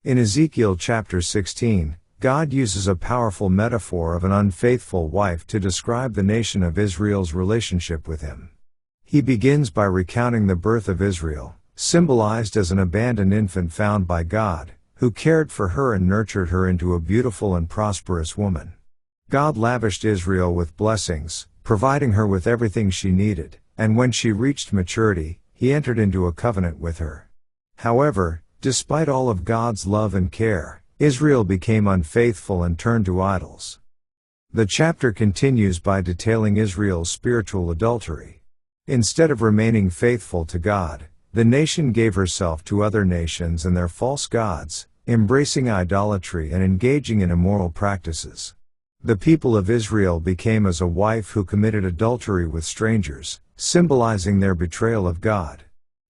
In Ezekiel Chapter 16, God uses a powerful metaphor of an unfaithful wife to describe the nation of Israel's relationship with Him. He begins by recounting the birth of Israel, symbolized as an abandoned infant found by God, who cared for her and nurtured her into a beautiful and prosperous woman. God lavished Israel with blessings, providing her with everything she needed, and when she reached maturity, He entered into a covenant with her. However, despite all of God's love and care, Israel became unfaithful and turned to idols. The chapter continues by detailing Israel's spiritual adultery. Instead of remaining faithful to God, the nation gave herself to other nations and their false gods, embracing idolatry and engaging in immoral practices. The people of Israel became as a wife who committed adultery with strangers, symbolizing their betrayal of God.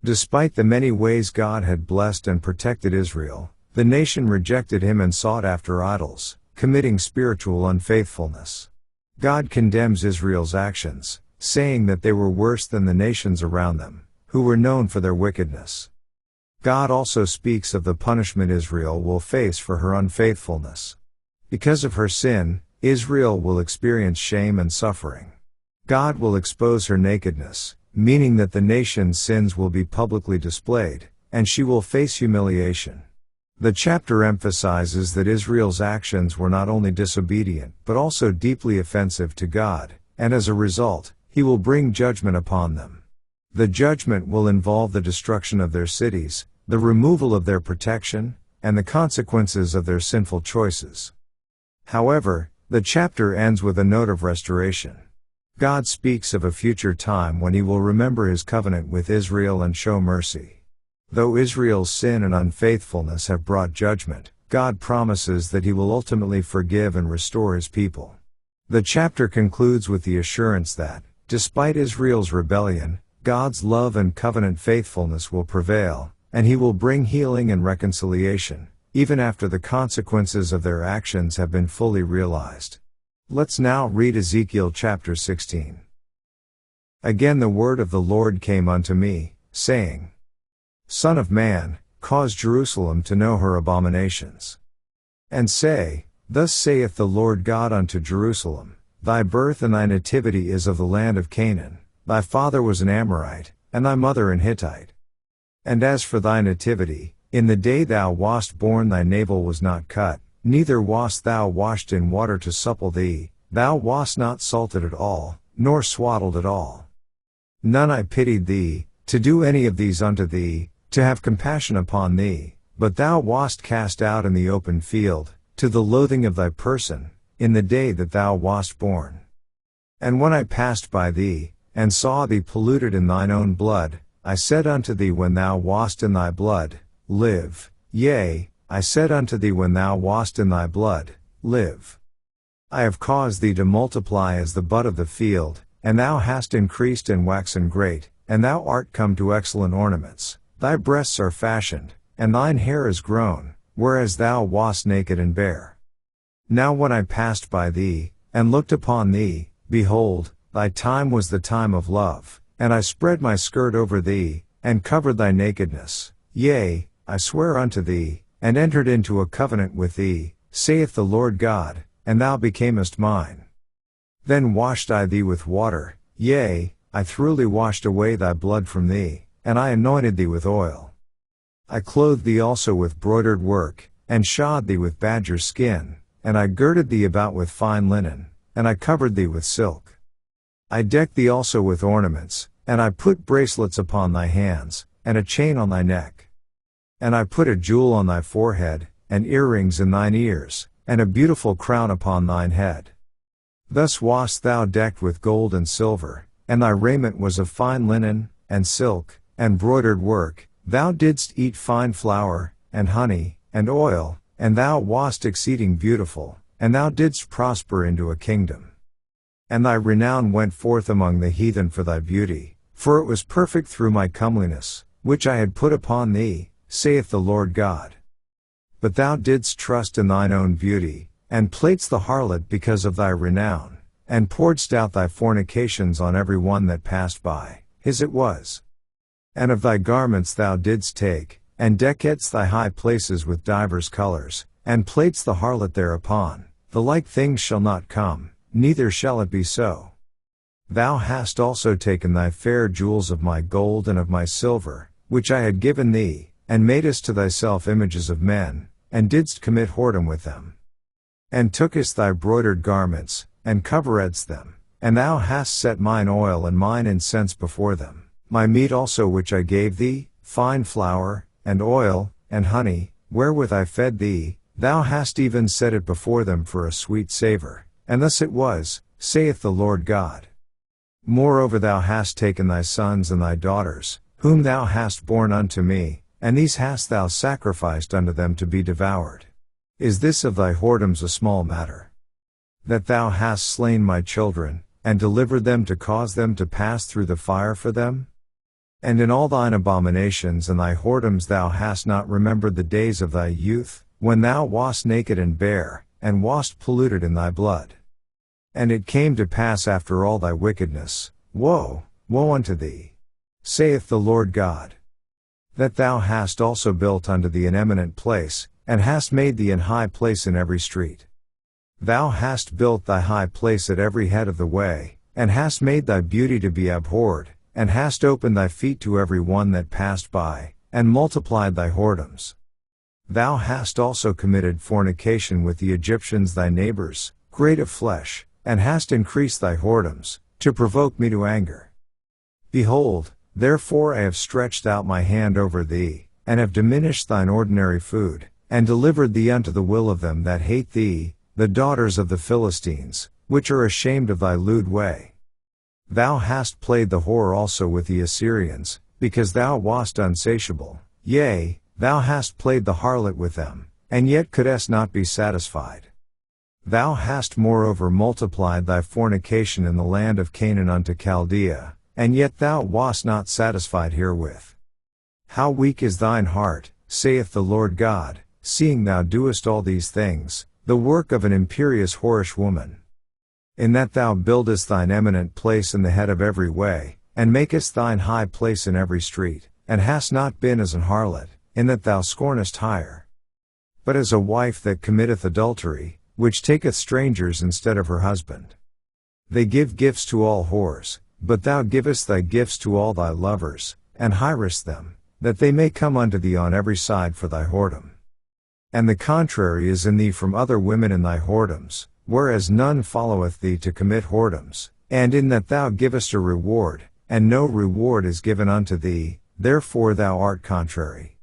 Despite the many ways God had blessed and protected Israel, the nation rejected Him and sought after idols, committing spiritual unfaithfulness. God condemns Israel's actions, saying that they were worse than the nations around them, who were known for their wickedness. God also speaks of the punishment Israel will face for her unfaithfulness. Because of her sin, Israel will experience shame and suffering. God will expose her nakedness, meaning that the nation's sins will be publicly displayed, and she will face humiliation. The chapter emphasizes that Israel's actions were not only disobedient but also deeply offensive to God, and as a result, He will bring judgment upon them. The judgment will involve the destruction of their cities, the removal of their protection, and the consequences of their sinful choices. However, the chapter ends with a note of restoration. God speaks of a future time when He will remember His covenant with Israel and show mercy. Though Israel's sin and unfaithfulness have brought judgment, God promises that He will ultimately forgive and restore His people. The chapter concludes with the assurance that, despite Israel's rebellion, God's love and covenant faithfulness will prevail, and He will bring healing and reconciliation, even after the consequences of their actions have been fully realized. Let's now read Ezekiel chapter 16. Again the word of the Lord came unto me, saying, Son of man, cause Jerusalem to know her abominations. And say, Thus saith the Lord God unto Jerusalem, Thy birth and thy nativity is of the land of Canaan, thy father was an Amorite, and thy mother an Hittite. And as for thy nativity, in the day thou wast born thy navel was not cut, neither wast thou washed in water to supple thee, thou wast not salted at all, nor swaddled at all. None I pitied thee, to do any of these unto thee, to have compassion upon thee, but thou wast cast out in the open field, to the loathing of thy person, in the day that thou wast born. And when I passed by thee, and saw thee polluted in thine own blood, I said unto thee when thou wast in thy blood, Live, yea, I said unto thee when thou wast in thy blood, Live. I have caused thee to multiply as the bud of the field, and thou hast increased and waxen great, and thou art come to excellent ornaments, thy breasts are fashioned, and thine hair is grown, whereas thou wast naked and bare. Now when I passed by thee, and looked upon thee, behold, thy time was the time of love, and I spread my skirt over thee, and covered thy nakedness, yea, I swear unto thee, and entered into a covenant with thee, saith the Lord God, and thou becamest mine. Then washed I thee with water, yea, I thoroughly washed away thy blood from thee, and I anointed thee with oil. I clothed thee also with broidered work, and shod thee with badger skin, and I girded thee about with fine linen, and I covered thee with silk. I decked thee also with ornaments, and I put bracelets upon thy hands, and a chain on thy neck. And I put a jewel on thy forehead, and earrings in thine ears, and a beautiful crown upon thine head. Thus wast thou decked with gold and silver, and thy raiment was of fine linen, and silk, and broidered work, thou didst eat fine flour, and honey, and oil, and thou wast exceeding beautiful, and thou didst prosper into a kingdom. And thy renown went forth among the heathen for thy beauty, for it was perfect through my comeliness, which I had put upon thee, saith the Lord God. But thou didst trust in thine own beauty, and platedst the harlot because of thy renown, and pouredst out thy fornications on every one that passed by, his it was. And of thy garments thou didst take, and deckest thy high places with divers colors, and platest the harlot thereupon, the like things shall not come, neither shall it be so. Thou hast also taken thy fair jewels of my gold and of my silver, which I had given thee, and madest to thyself images of men, and didst commit whoredom with them. And tookest thy broidered garments, and coveredst them, and thou hast set mine oil and mine incense before them, my meat also which I gave thee, fine flour, and oil, and honey, wherewith I fed thee, thou hast even set it before them for a sweet savor, and thus it was, saith the Lord God. Moreover thou hast taken thy sons and thy daughters, whom thou hast borne unto me, and these hast thou sacrificed unto them to be devoured. Is this of thy whoredoms a small matter? That thou hast slain my children, and delivered them to cause them to pass through the fire for them? And in all thine abominations and thy whoredoms thou hast not remembered the days of thy youth, when thou wast naked and bare, and wast polluted in thy blood. And it came to pass after all thy wickedness, woe, woe unto thee, saith the Lord God, that thou hast also built unto thee an eminent place, and hast made thee an high place in every street. Thou hast built thy high place at every head of the way, and hast made thy beauty to be abhorred, and hast opened thy feet to every one that passed by, and multiplied thy whoredoms. Thou hast also committed fornication with the Egyptians thy neighbors, great of flesh, and hast increased thy whoredoms, to provoke me to anger. Behold, therefore I have stretched out my hand over thee, and have diminished thine ordinary food, and delivered thee unto the will of them that hate thee, the daughters of the Philistines, which are ashamed of thy lewd way. Thou hast played the whore also with the Assyrians, because thou wast unsatiable, yea, thou hast played the harlot with them, and yet couldst not be satisfied. Thou hast moreover multiplied thy fornication in the land of Canaan unto Chaldea, and yet thou wast not satisfied herewith. How weak is thine heart, saith the Lord God, seeing thou doest all these things, the work of an imperious whorish woman. In that thou buildest thine eminent place in the head of every way, and makest thine high place in every street, and hast not been as an harlot, in that thou scornest hire. But as a wife that committeth adultery, which taketh strangers instead of her husband. They give gifts to all whores, but thou givest thy gifts to all thy lovers, and hirest them, that they may come unto thee on every side for thy whoredom. And the contrary is in thee from other women in thy whoredoms, whereas none followeth thee to commit whoredoms, and in that thou givest a reward, and no reward is given unto thee, therefore thou art contrary.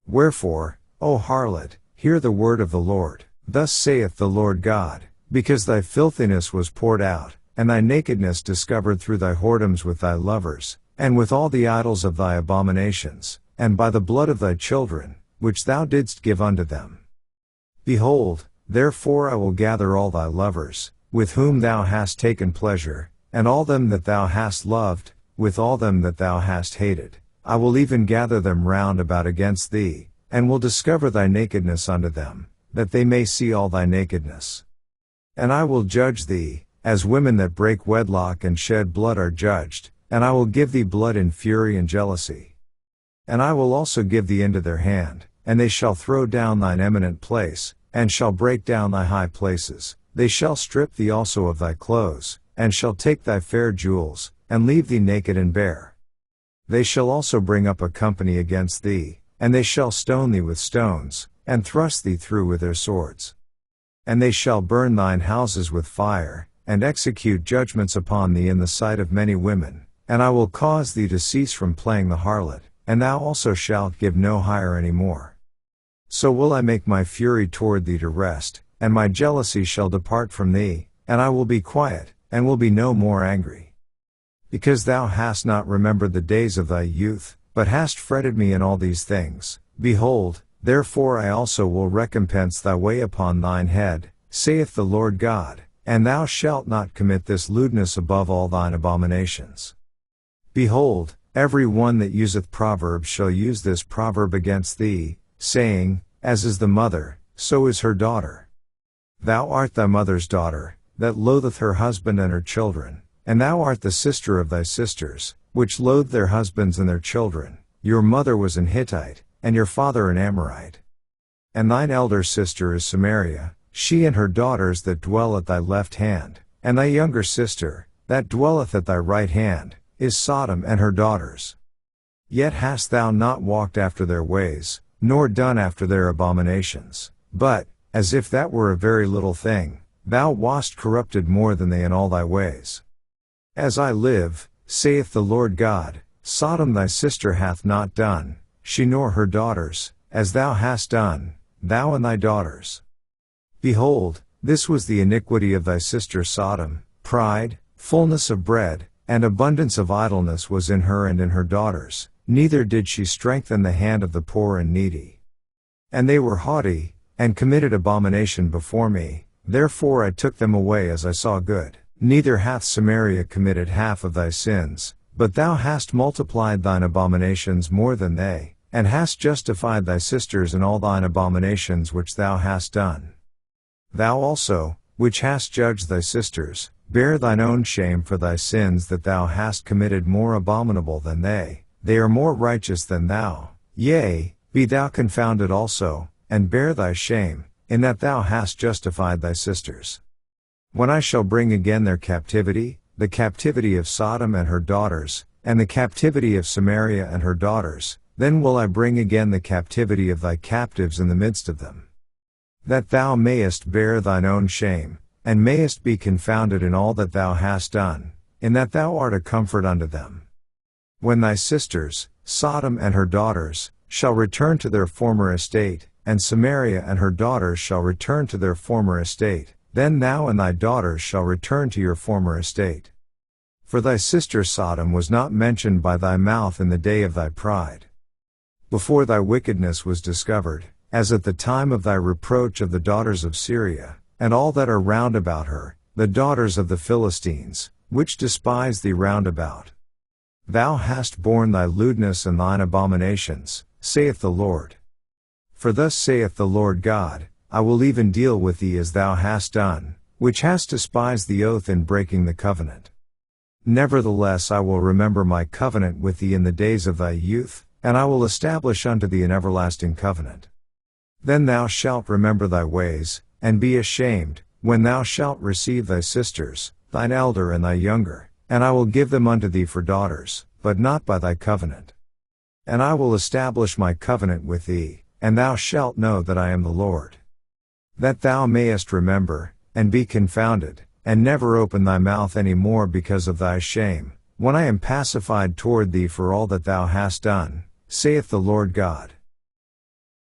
Wherefore, O harlot, hear the word of the Lord. Thus saith the Lord God, because thy filthiness was poured out, and thy nakedness discovered through thy whoredoms with thy lovers, and with all the idols of thy abominations, and by the blood of thy children, which thou didst give unto them. Behold, therefore I will gather all thy lovers, with whom thou hast taken pleasure, and all them that thou hast loved, with all them that thou hast hated, I will even gather them round about against thee, and will discover thy nakedness unto them, that they may see all thy nakedness. And I will judge thee, as women that break wedlock and shed blood are judged, and I will give thee blood in fury and jealousy. And I will also give thee into their hand, and they shall throw down thine eminent place, and shall break down thy high places, they shall strip thee also of thy clothes, and shall take thy fair jewels, and leave thee naked and bare. They shall also bring up a company against thee, and they shall stone thee with stones, and thrust thee through with their swords. And they shall burn thine houses with fire, and execute judgments upon thee in the sight of many women, and I will cause thee to cease from playing the harlot, and thou also shalt give no hire any more. So will I make my fury toward thee to rest, and my jealousy shall depart from thee, and I will be quiet, and will be no more angry. Because thou hast not remembered the days of thy youth, but hast fretted me in all these things, behold, therefore I also will recompense thy way upon thine head, saith the Lord God, and thou shalt not commit this lewdness above all thine abominations. Behold, every one that useth proverbs shall use this proverb against thee, saying, As is the mother, so is her daughter. Thou art thy mother's daughter, that loatheth her husband and her children, and thou art the sister of thy sisters, which loathe their husbands and their children. Your mother was an Hittite, and your father an Amorite. And thine elder sister is Samaria, she and her daughters that dwell at thy left hand, and thy younger sister, that dwelleth at thy right hand, is Sodom and her daughters. Yet hast thou not walked after their ways, nor done after their abominations, but, as if that were a very little thing, thou wast corrupted more than they in all thy ways. As I live, saith the Lord God, Sodom thy sister hath not done, she nor her daughters, as thou hast done, thou and thy daughters. Behold, this was the iniquity of thy sister Sodom, pride, fullness of bread, and abundance of idleness was in her and in her daughters, neither did she strengthen the hand of the poor and needy. And they were haughty, and committed abomination before me, therefore I took them away as I saw good. Neither hath Samaria committed half of thy sins, but thou hast multiplied thine abominations more than they, and hast justified thy sisters in all thine abominations which thou hast done. Thou also, which hast judged thy sisters, bear thine own shame for thy sins that thou hast committed more abominable than they are more righteous than thou, yea, be thou confounded also, and bear thy shame, in that thou hast justified thy sisters. When I shall bring again their captivity, the captivity of Sodom and her daughters, and the captivity of Samaria and her daughters, then will I bring again the captivity of thy captives in the midst of them. That thou mayest bear thine own shame, and mayest be confounded in all that thou hast done, in that thou art a comfort unto them. When thy sisters, Sodom and her daughters, shall return to their former estate, and Samaria and her daughters shall return to their former estate, then thou and thy daughters shall return to your former estate. For thy sister Sodom was not mentioned by thy mouth in the day of thy pride. Before thy wickedness was discovered, as at the time of thy reproach of the daughters of Syria, and all that are round about her, the daughters of the Philistines, which despise thee round about. Thou hast borne thy lewdness and thine abominations, saith the Lord. For thus saith the Lord God, I will even deal with thee as thou hast done, which hast despised the oath in breaking the covenant. Nevertheless I will remember my covenant with thee in the days of thy youth, and I will establish unto thee an everlasting covenant. Then thou shalt remember thy ways, and be ashamed, when thou shalt receive thy sisters, thine elder and thy younger, and I will give them unto thee for daughters, but not by thy covenant. And I will establish my covenant with thee, and thou shalt know that I am the Lord. That thou mayest remember, and be confounded, and never open thy mouth any more because of thy shame, when I am pacified toward thee for all that thou hast done, saith the Lord God.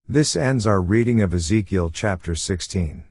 This ends our reading of Ezekiel chapter 16.